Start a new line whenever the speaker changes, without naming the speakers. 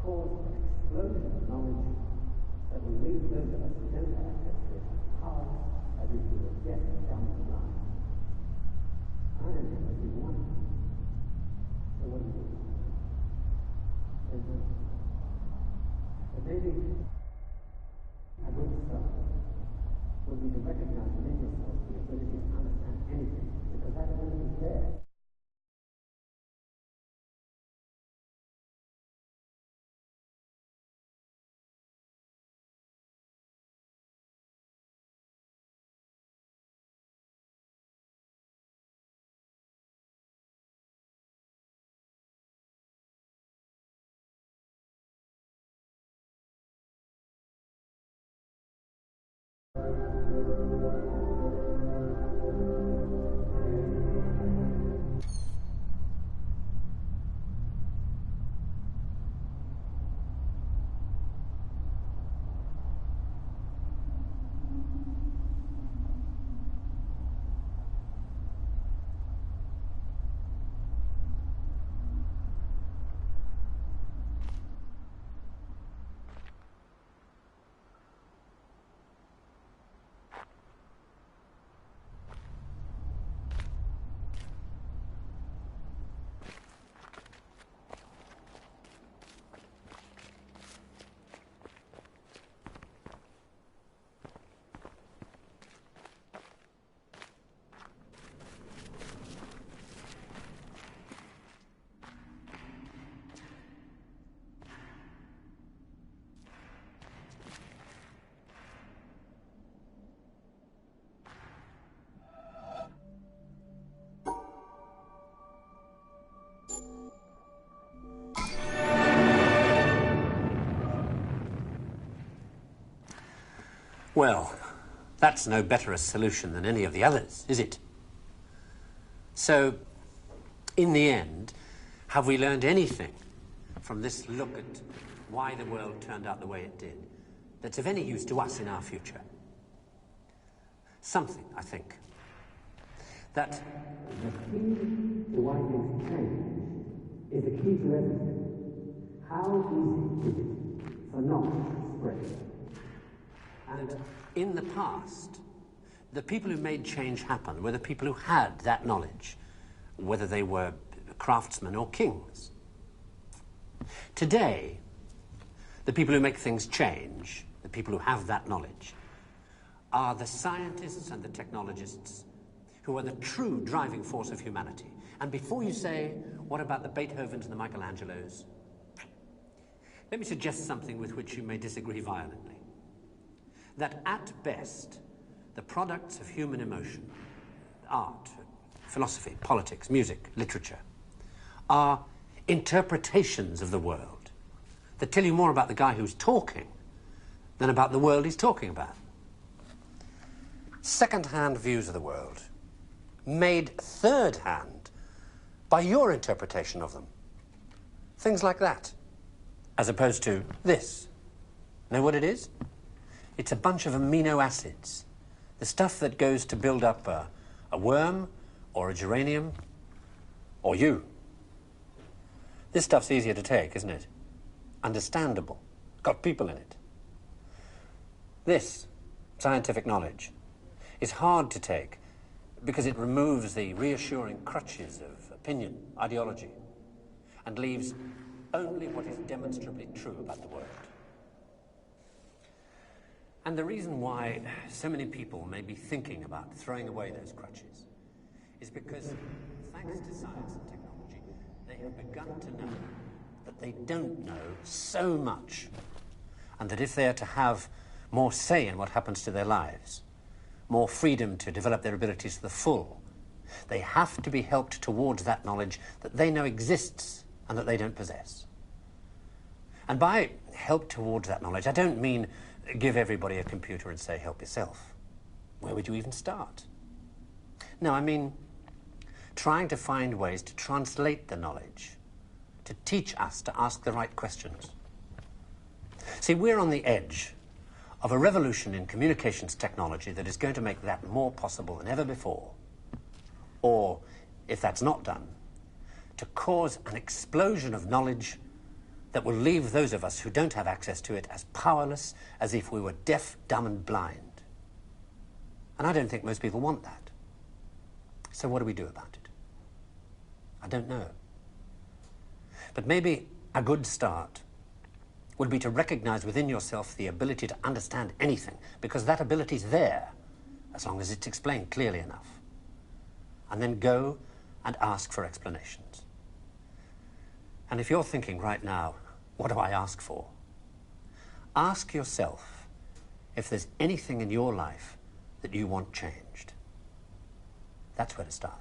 caused an explosion of knowledge that will leave those of us who don't have access to it hard as if we were deaf and dumb and blind. I don't think I do one. So what do you do? But maybe a good start would be to recognize within yourself the ability to understand anything, because that ability is there.
Well, that's no better a solution than any of the others, is it? So, in the end, have we learned anything from this look at why the world turned out the way it did that's of any use to us in our future? Something, I think. That
the key to why things change is the key to everything. How easy is it for knowledge to spread?
And in the past, the people who made change happen were the people who had that knowledge, whether they were craftsmen or kings. Today, the people who make things change, the people who have that knowledge, are the scientists and the technologists who are the true driving force of humanity. And before you say, what about the Beethovens and the Michelangelos? Let me suggest something with which you may disagree violently. That at best, the products of human emotion, art, philosophy, politics, music, literature, are interpretations of the world that tell you more about the guy who's talking than about the world he's talking about. Second-hand views of the world, made third-hand by your interpretation of them. Things like that, as opposed to this. Know what it is? It's a bunch of amino acids, the stuff that goes to build up a worm or a geranium or you. This stuff's easier to take, isn't it? Understandable. Got people in it. This scientific knowledge is hard to take because it removes the reassuring crutches of opinion, ideology, and leaves only what is demonstrably true about the world. And the reason why so many people may be thinking about throwing away those crutches is because, thanks to science and technology, they have begun to know that they don't know so much, and that if they are to have more say in what happens to their lives, more freedom to develop their abilities to the full, they have to be helped towards that knowledge that they know exists and that they don't possess. And by help towards that knowledge, I don't mean give everybody a computer and say, help yourself. Where would you even start? No, I mean trying to find ways to translate the knowledge, to teach us to ask the right questions. See, we're on the edge of a revolution in communications technology that is going to make that more possible than ever before. Or, if that's not done, to cause an explosion of knowledge that will leave those of us who don't have access to it as powerless as if we were deaf, dumb, and blind. And I don't think most people want that. So what do we do about it? I don't know. But maybe a good start would be to recognize within yourself the ability to understand anything, because that ability is there, as long as it's explained clearly enough. And then go and ask for explanations. And if you're thinking right now, what do I ask for? Ask yourself if there's anything in your life that you want changed. That's where to start.